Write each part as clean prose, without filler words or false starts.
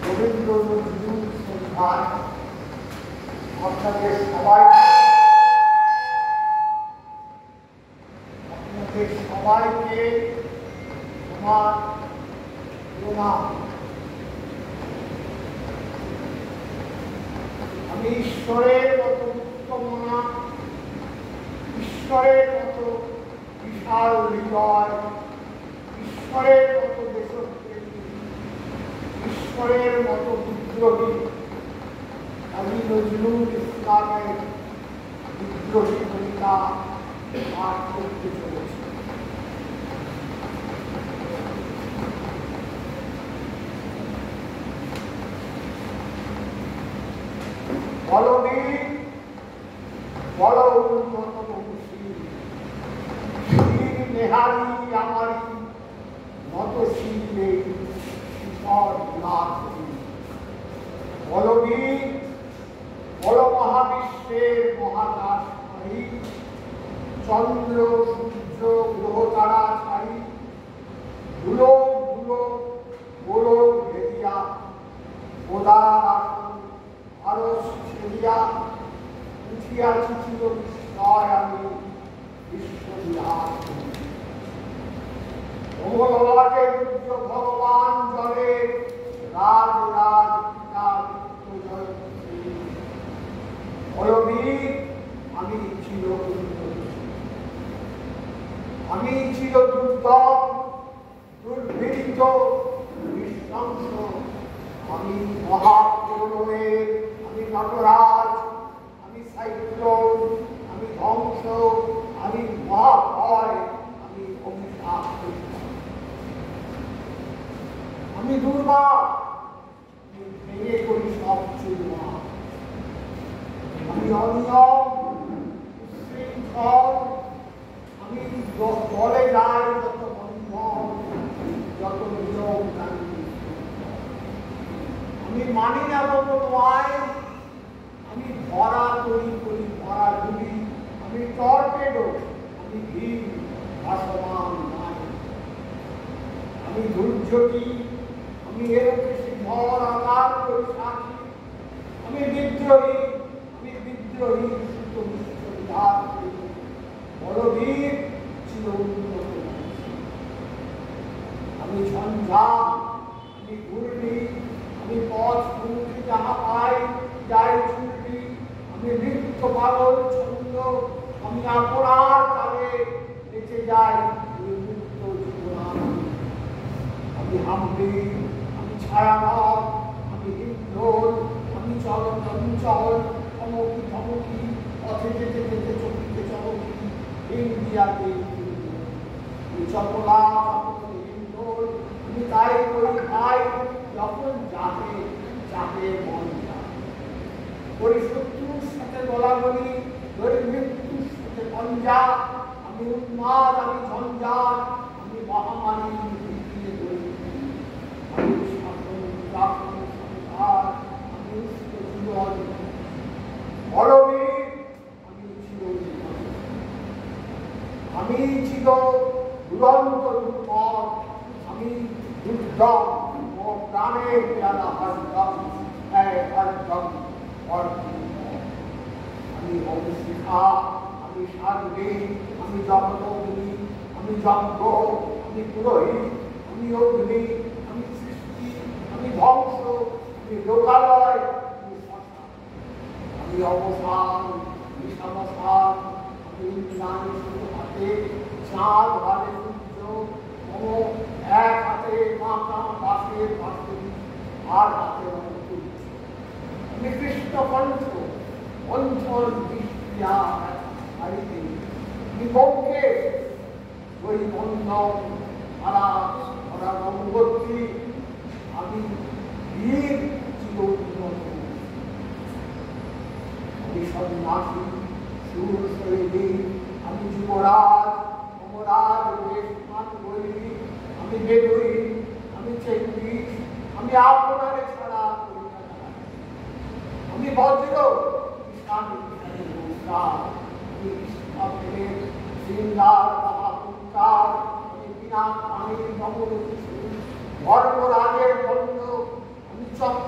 রবীন্দ্র নজরুল সন্ধ্যায় আপনাদের সবাইকে আমার প্রণাম। আমি ঈশ্বরের মতো উত্তম না, ঈশ্বরের মতো বিশাল হৃদয়, ঈশ্বরের মতো দেশপ্রেমী, ঈশ্বরের মতো বিদ্রোহী আমি নজরুল ইসলামের বিদ্রোহী কবিতা পাঠ করতে চলেছি। বলবীর বল উন্নত বংশী, শির নেহারি আমারি নতশীলে শিখর লাখি। বলবীর বল মহাবিশ্বের মহাকাশধারী, চন্দ্র সূর্য গ্রহ তারা ছাড়ি, ধুলো ধুলো গোলক ভেদিয়া, গোদার আসন আরস ছেড়িয়া, উঠিয়াছি ছিল বিস্ময় আমি বিশ্ববিহার। অমললাটে রুদ্র ভগবান জলে, রাজ রাজ পিতা নিত্য জয়ন্তী। বলবীর আমি ছিল আমি ছিল দুর্দম দুর্বৃত্ত নৃশংস, আমি মহাপ্রলয়ের, আমি নটরাজ, আমি সাইক্লোন, আমি ধ্বংস, আমি মহাভয়, আমি অভিশাপ। আমি দুর্বা, আমি ভেঙে করি সব চুরমা। আমি অনিয়ম উশৃঙ্খল, আমি বলে যাই যত বন্ধন, যত নিয়ম কানুন। আমি মানি না কোনো আইন, আমি ভরা তৈরি করি ভরা ডুবি। আমি টর্পেডো, আমি ভীম ভাসমান নাই। আমি দুর্যোগী, আমি এরকম ঝড় আকার করি সাক্ষী। আমি বিদ্রোহী, আমি বিদ্রোহী সুত বিশ্ববিধার করি। বলবীর ছিল উন্নত। আমি ঝঞ্ঝাম, আমি ঘূর্ণি, আমি পথ মুখে যাহা পাই যাই ছুটি। আমি নৃত্য পাগল ছন্দ, আমি আপনার তালে বেঁচে যাই মুক্ত জীবন। আমি হাম্পি, আমি ছায়ানট, আমি হিন্দোল, আমি চঞ্চল থমকি থমকি, পথে যেতে যেতে চকিতে চমকি। ইন্ডিয়াতে আমি চপলা চপলে হিন্দোল, আমি তাই করি ভাই যখন যাবে যাবে মন যায়। করি শত্রুর সাথে গলাগলি, ধরি মৃত্যুর সাথে পঞ্জা। আমি উন্মাদ, আমি ঝঞ্ঝাট, আমি মহামারী ভিড়িয়ে ধরি। আমি শাসন শাসন সংসার, আমি উষ্ণ জীবন। বলবীর আমি ছিল আমি ছিল দুরন্ত দুর্মত, আমি দুর্দম ও প্রাণের পেয়ালা হরদম হরদম হরদম। আমি অভিশিখা, আমি সাধবী, আমি জগদগ্নি, আমি যজ্ঞ, আমি পুরোহিত, আমি অগ্নি, আমি সৃষ্টি, আমি ধ্বংস, আমি লোকালয়, আমি শ্মশান। আমি অবসান, আমি সমসান, আমি ইন্দ্রাণী শুধু হাতে, চাঁদ হাতে সূর্য, এক হাতে মাথা বাঁশের বাঁশুরি, আর হাতে অঙ্কুর। আমি কৃষ্ণকণ্ঠ, অঞ্চল দৃষ্টিয়া হারিতে। আমি বঙ্কে ওই বন্ধন হারা ধরা গঙ্গোত্রী। আমি বীর চির উন্নত। আমি সন্ন্যাসী সুর শৈলী, আমি যুবরাজ অমরাজ বেশমান বৈরী। আমি বেদুই, আমি চেঙ্গিস, আমি আপনারে ছাড়া করি না। আমি বজ্র আমি সিংহার মহাপুঙ্কার, আমি বিনা পানির নমরূপ ধর্মরাজের দণ্ড, আমি চক্র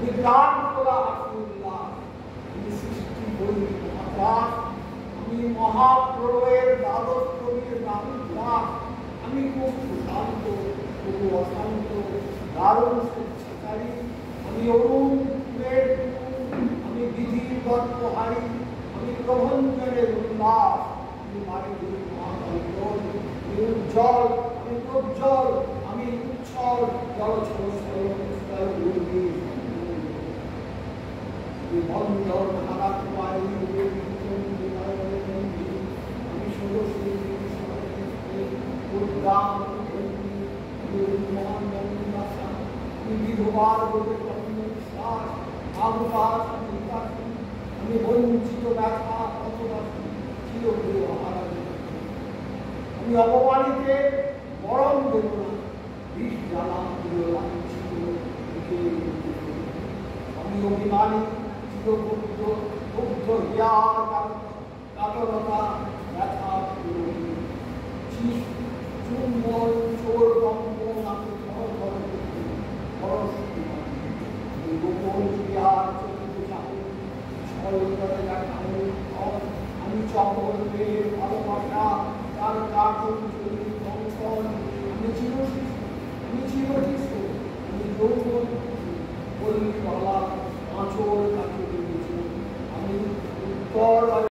আমি প্রাণ খোলা হাসি উল্লাস, আমি সৃষ্টি বলি মহাত্রাস, আমি মহাপ্রলয়ের দ্বাদশ কবির নামুল্লাস, আমি খুব শান্ত তবু অশান্ত দারুণ স্বেচ্ছাচারী, আমি অরুণ কুমের আমি বিধির গর্বহারী, আমি প্রভঞ্জনের উল্লাস, আমি মারিদের মহাকল্পন, আমি উজ্জ্বল, আমি প্রজ্জ্বল, আমি উচ্ছল জলছল স্থল দুর্বি, আমি বন্ধন হারাত পাই, আমি ষোড়শী উদ্যান আমি বিধবার বলে বিশ্বাস আবহাস আমি বঞ্চিত ব্যথা পথবাসী চিরপ্রিয় হারাই, আমি অপমানিতে মরণ দেব না, বিষ জ্বালা প্রিয় লাঞ্ছিত, আমি অভিমানী চিরবুদ্ধ মুগ্ধ হিয়ার কাতরতা ব্যথা চুম্বন চোর কম্পন আমি আমি চকলের ভালোবাসা তার কার্টুন কঙ্কন, আমি চিরশিশু, আমি যৌবন পল্লীবালা আঁচল